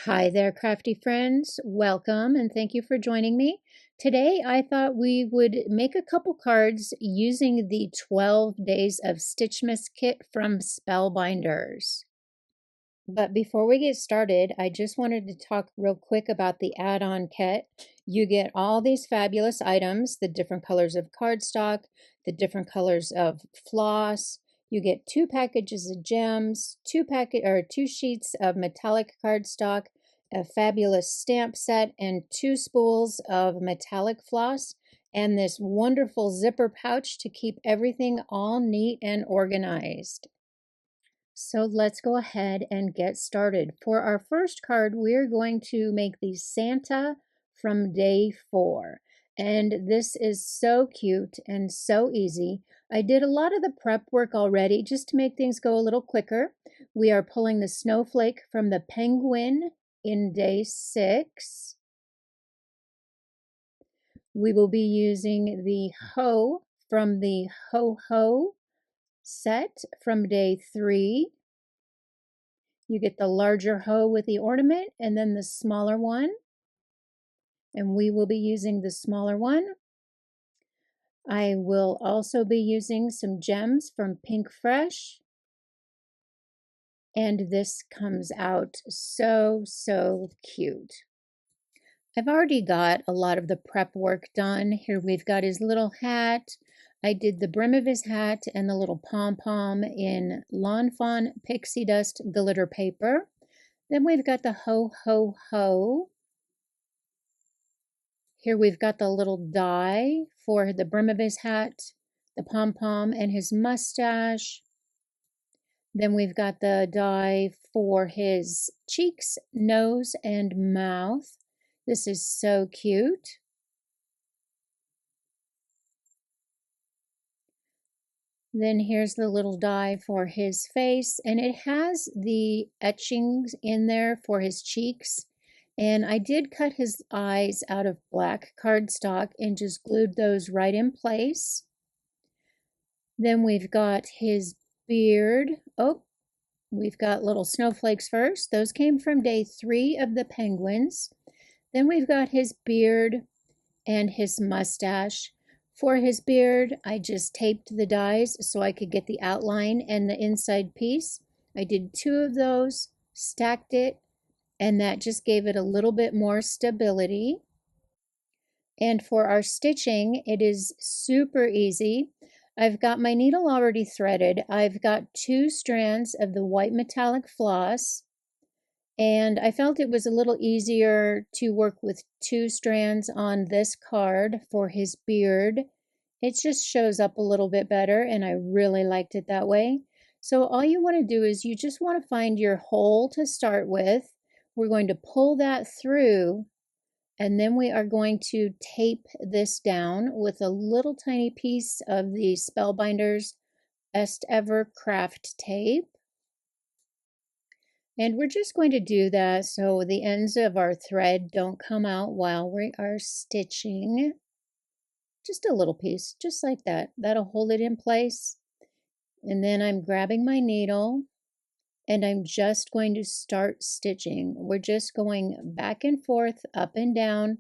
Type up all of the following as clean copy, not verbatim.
Hi there, crafty friends. Welcome and thank you for joining me. Today, I thought we would make a couple cards using the 12 Days of Stitchmas kit from Spellbinders. But before we get started, I just wanted to talk real quick about the add-on kit. You get all these fabulous items, the different colors of cardstock, the different colors of floss. You get 2 packages of gems, 2 sheets of metallic cardstock, a fabulous stamp set, and 2 spools of metallic floss, and this wonderful zipper pouch to keep everything all neat and organized. So let's go ahead and get started. For our first card, we're going to make the Santa from day 4. And this is so cute and so easy. I did a lot of the prep work already just to make things go a little quicker. We are pulling the Snowflake from the penguin in day 6. We will be using the hoe from the ho-ho set from day 3. You get the larger hoe with the ornament and then the smaller one. And we will be using the smaller one. I will also be using some gems from Pink Fresh. And this comes out so cute. I've already got a lot of the prep work done. Here we've got his little hat. I did the brim of his hat and the little pom-pom in Lawn Fawn Pixie Dust glitter paper. Then we've got the ho-ho-ho. Here we've got the little die for the brim of his hat, the pom-pom, and his mustache. Then we've got the die for his cheeks, nose, and mouth. This is so cute. Then here's the little die for his face, and it has the etchings in there for his cheeks. And I did cut his eyes out of black cardstock and just glued those right in place. Then we've got his beard. Oh, we've got little snowflakes first. Those came from day 3 of the penguins. Then we've got his beard and his mustache. For his beard, I just taped the dies so I could get the outline and the inside piece. I did 2 of those, stacked it, and that just gave it a little bit more stability. And for our stitching, it is super easy. I've got my needle already threaded. I've got 2 strands of the white metallic floss. And I felt it was a little easier to work with 2 strands on this card for his beard. It just shows up a little bit better, and I really liked it that way. So all you want to do is you just want to find your hole to start with. We're going to pull that through, and then we are going to tape this down with a little tiny piece of the Spellbinders Best Ever Craft Tape. And we're just going to do that so the ends of our thread don't come out while we are stitching. Just a little piece, just like that. That'll hold it in place. And then I'm grabbing my needle and I'm just going to start stitching. We're just going back and forth, up and down.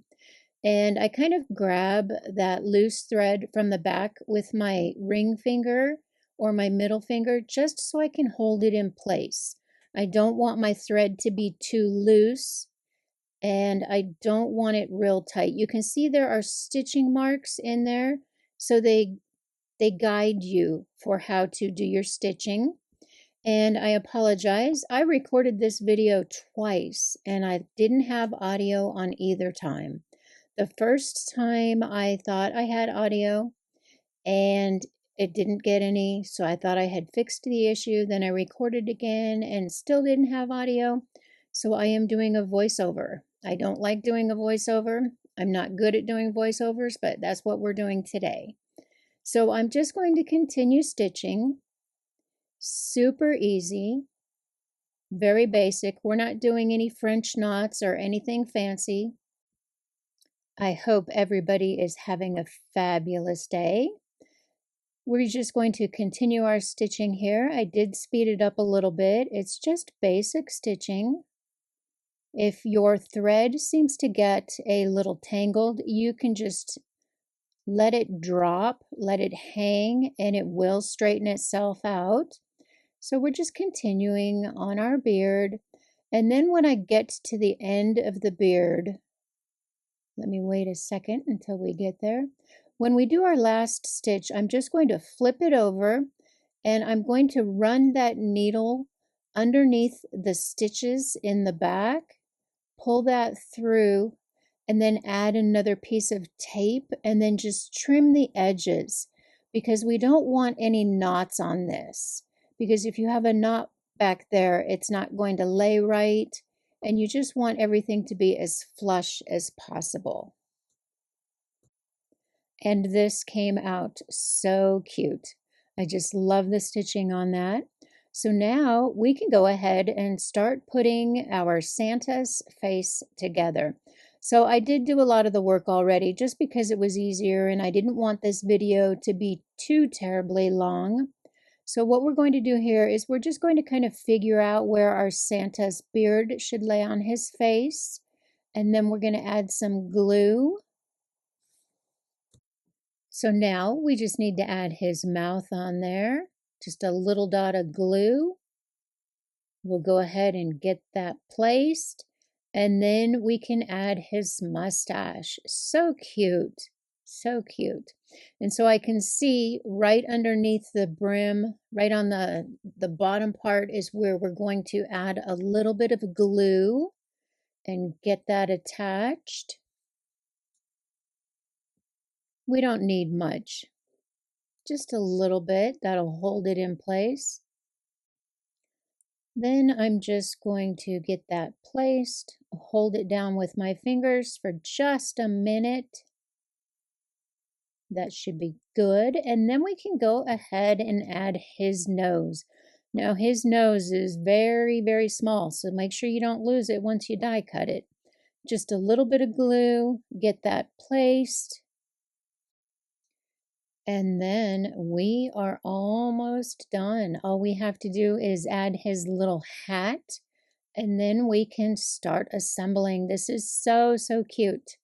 And I kind of grab that loose thread from the back with my ring finger or my middle finger just so I can hold it in place. I don't want my thread to be too loose, and I don't want it real tight. You can see there are stitching marks in there, so they guide you for how to do your stitching. And I apologize, I recorded this video twice, and I didn't have audio on either time. The first time I thought I had audio, and it didn't get any, so I thought I had fixed the issue. Then I recorded again and still didn't have audio, so I am doing a voiceover. I don't like doing a voiceover. I'm not good at doing voiceovers, but that's what we're doing today. So I'm just going to continue stitching. Super easy, very basic. We're not doing any French knots or anything fancy. I hope everybody is having a fabulous day. We're just going to continue our stitching here. I did speed it up a little bit. It's just basic stitching. If your thread seems to get a little tangled, you can just let it drop, let it hang, and it will straighten itself out. So we're just continuing on our beard. And then when I get to the end of the beard, let me wait a second until we get there. When we do our last stitch, I'm just going to flip it over and I'm going to run that needle underneath the stitches in the back, pull that through, and then add another piece of tape and then just trim the edges because we don't want any knots on this. Because if you have a knot back there, it's not going to lay right, and you just want everything to be as flush as possible. And this came out so cute. I just love the stitching on that. So now we can go ahead and start putting our Santa's face together. So I did do a lot of the work already just because it was easier and I didn't want this video to be too terribly long. So what we're going to do here is we're just going to kind of figure out where our Santa's beard should lay on his face. And then we're going to add some glue. So now we just need to add his mouth on there. Just a little dot of glue. We'll go ahead and get that placed. And then we can add his mustache. So cute. So cute. And so I can see right underneath the brim, right on the bottom part is where we're going to add a little bit of glue and get that attached. We don't need much, just a little bit. That'll hold it in place. Then I'm just going to get that placed, hold it down with my fingers for just a minute. That should be good. And then we can go ahead and add his nose. Now his nose is very, very small, so make sure you don't lose it once you die cut it. Just a little bit of glue, get that placed. And then we are almost done. All we have to do is add his little hat, and then we can start assembling. This is so, so cute.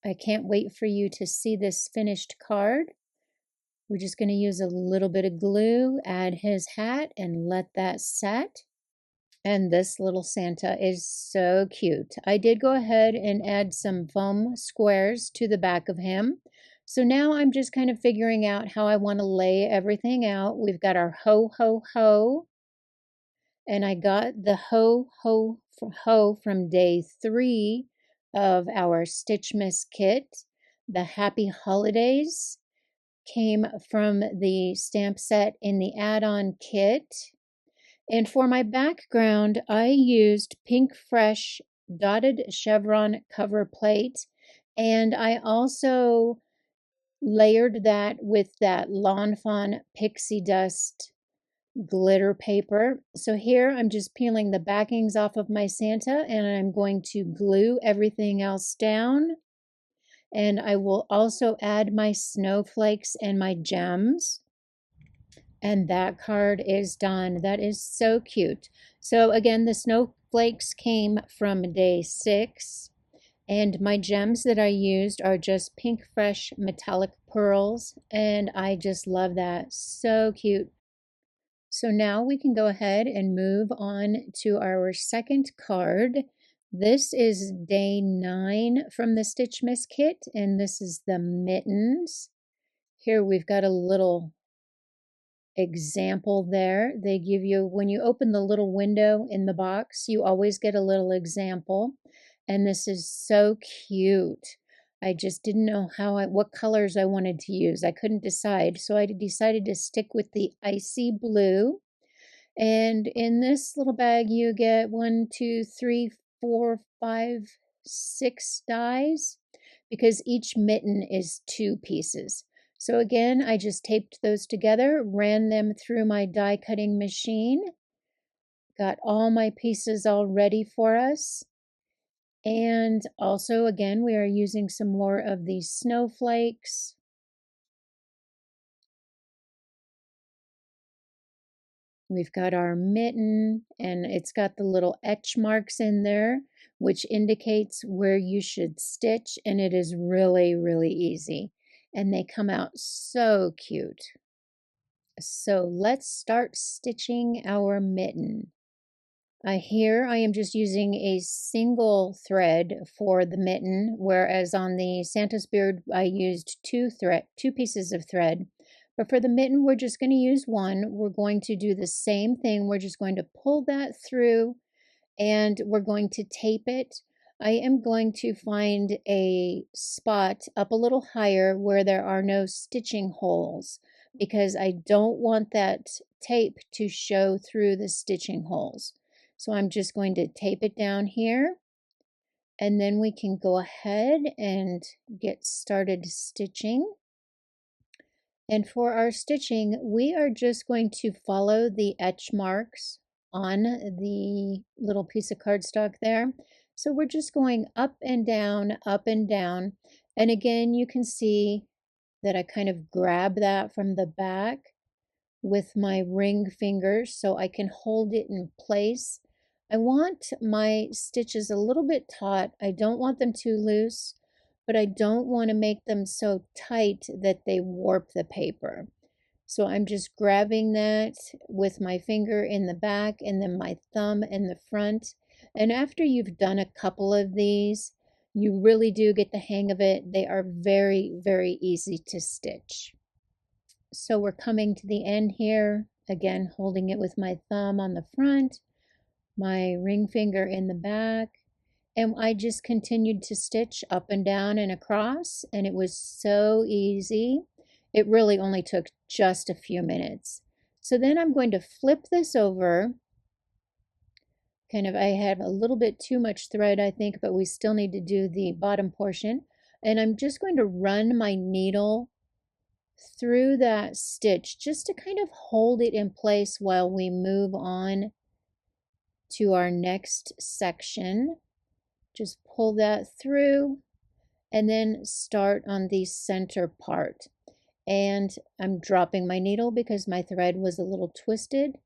I can't wait for you to see this finished card. We're just going to use a little bit of glue, add his hat, and let that set. And this little Santa is so cute. I did go ahead and add some foam squares to the back of him. So now I'm just kind of figuring out how I want to lay everything out. We've got our ho, ho, ho. And I got the ho, ho, ho from day 3 of our Stitchmas kit. The Happy Holidays came from the stamp set in the add-on kit. And for my background, I used Pink Fresh dotted chevron cover plate. And I also layered that with that Lawn Fawn Pixie Dust glitter paper. So here I'm just peeling the backings off of my Santa and I'm going to glue everything else down. And I will also add my snowflakes and my gems. And that card is done. That is so cute. So again, the snowflakes came from day 6. And my gems that I used are just Pink Fresh metallic pearls. And I just love that. So cute. So now we can go ahead and move on to our second card. This is day 9 from the Stitchmas kit, and this is the Mittens. Here we've got a little example there. They give you, when you open the little window in the box, you always get a little example. And this is so cute. I just didn't know what colors I wanted to use. I couldn't decide, so I decided to stick with the icy blue. And in this little bag, you get 1, 2, 3, 4, 5, 6 dies because each mitten is 2 pieces. So again, I just taped those together, ran them through my die cutting machine, got all my pieces all ready for us. And also, again, we are using some more of these snowflakes. We've got our mitten, and it's got the little etch marks in there, which indicates where you should stitch, and it is really, really easy. And they come out so cute. So let's start stitching our mitten. Here I am just using a single thread for the mitten, whereas on the Santa's beard I used two pieces of thread. But for the mitten, we're just going to use one. We're going to do the same thing. We're just going to pull that through and we're going to tape it. I am going to find a spot up a little higher where there are no stitching holes because I don't want that tape to show through the stitching holes. So I'm just going to tape it down here, and then we can go ahead and get started stitching. And for our stitching, we are just going to follow the etch marks on the little piece of cardstock there. So we're just going up and down, up and down. And again, you can see that I kind of grab that from the back with my ring finger so I can hold it in place. I want my stitches a little bit taut. I don't want them too loose, but I don't want to make them so tight that they warp the paper. So I'm just grabbing that with my finger in the back and then my thumb in the front. And after you've done a couple of these, you really do get the hang of it. They are very, very easy to stitch. So we're coming to the end here, again holding it with my thumb on the front, my ring finger in the back, and I just continued to stitch up and down and across, and it was so easy. It really only took just a few minutes. So then I'm going to flip this over. I have a little bit too much thread, I think, but we still need to do the bottom portion. And I'm just going to run my needle through that stitch just to kind of hold it in place while we move on to our next section. Just pull that through and then start on the center part. And I'm dropping my needle because my thread was a little twisted.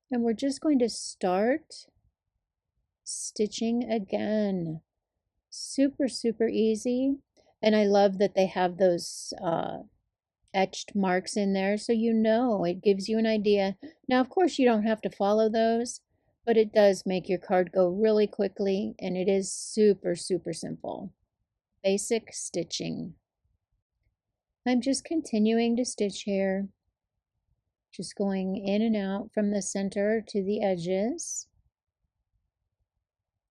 And we're just going to start stitching again. Super, super easy. And I love that they have those etched marks in there, so you know, it gives you an idea. Now, of course, you don't have to follow those, but it does make your card go really quickly, and it is super, super simple. Basic stitching. I'm just continuing to stitch here, just going in and out from the center to the edges.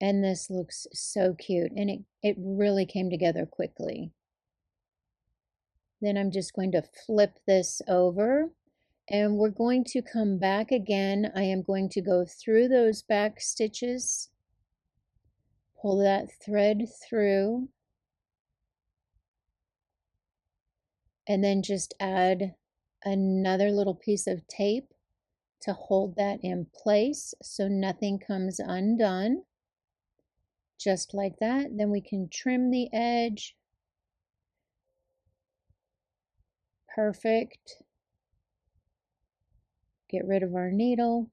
And this looks so cute, and it really came together quickly. Then I'm just going to flip this over and we're going to come back again. I am going to go through those back stitches, pull that thread through, and then just add another little piece of tape to hold that in place so nothing comes undone. Just like that. Then we can trim the edge. Perfect. Get rid of our needle.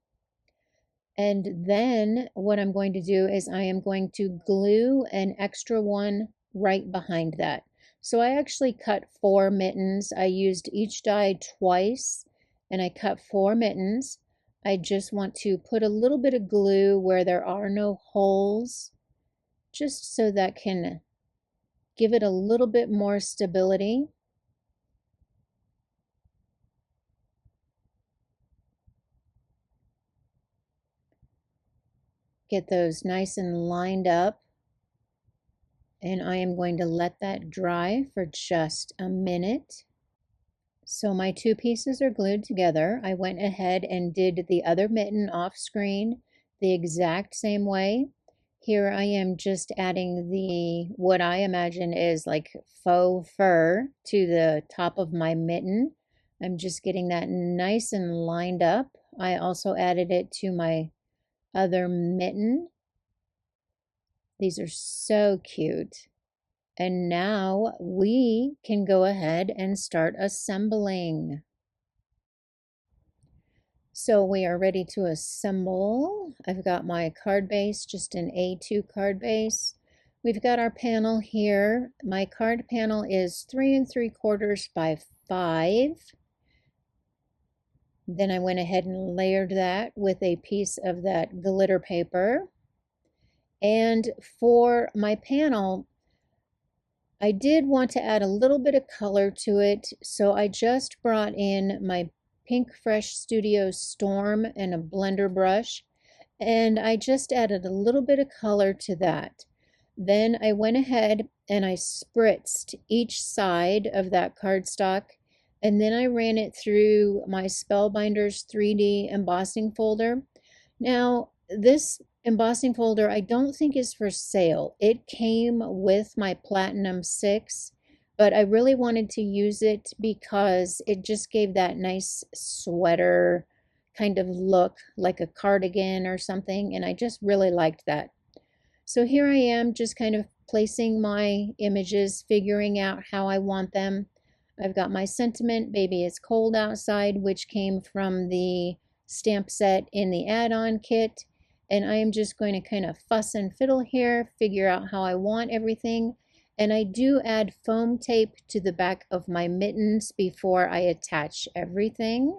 And then what I'm going to do is I am going to glue an extra one right behind that. So I actually cut 4 mittens. I used each die twice and I cut 4 mittens. I just want to put a little bit of glue where there are no holes, just so that can give it a little bit more stability. Get those nice and lined up. And I am going to let that dry for just a minute. So my 2 pieces are glued together. I went ahead and did the other mitten off screen the exact same way. Here I am just adding what I imagine is like faux fur to the top of my mitten. I'm just getting that nice and lined up. I also added it to my other mitten. These are so cute. And now we can go ahead and start assembling. So we are ready to assemble. I've got my card base, just an A2 card base. We've got our panel here. My card panel is 3 3/4 by 5. Then I went ahead and layered that with a piece of that glitter paper. And for my panel, I did want to add a little bit of color to it, so I just brought in my Pink Fresh Studio Storm and a blender brush, and I just added a little bit of color to that. Then I went ahead and I spritzed each side of that cardstock, and then I ran it through my Spellbinders 3D embossing folder. Now, this embossing folder I don't think is for sale. It came with my Platinum 6, but I really wanted to use it because it just gave that nice sweater kind of look, like a cardigan or something, and I just really liked that. So here I am, just kind of placing my images, figuring out how I want them. I've got my sentiment, Baby It's Cold Outside, which came from the stamp set in the add-on kit, and I am just going to kind of fuss and fiddle here, figure out how I want everything, and I do add foam tape to the back of my mittens before I attach everything.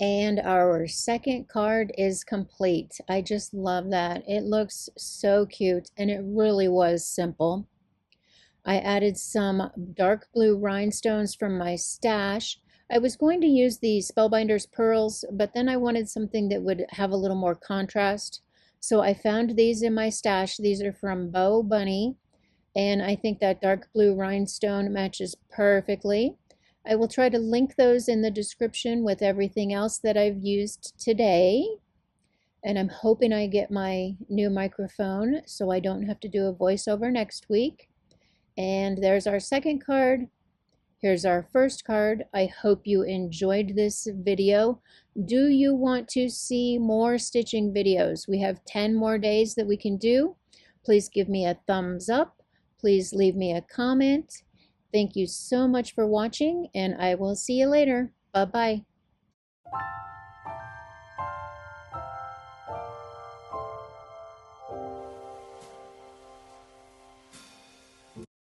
And our second card is complete. I just love that. It looks so cute, and it really was simple. I added some dark blue rhinestones from my stash. I was going to use the Spellbinders pearls, but then I wanted something that would have a little more contrast. So I found these in my stash. These are from BoBunny, and I think that dark blue rhinestone matches perfectly. I will try to link those in the description with everything else that I've used today. And I'm hoping I get my new microphone so I don't have to do a voiceover next week. And there's our second card. Here's our first card. I hope you enjoyed this video. Do you want to see more stitching videos? We have 10 more days that we can do. Please give me a thumbs up. Please leave me a comment. Thank you so much for watching, and I will see you later. Bye-bye.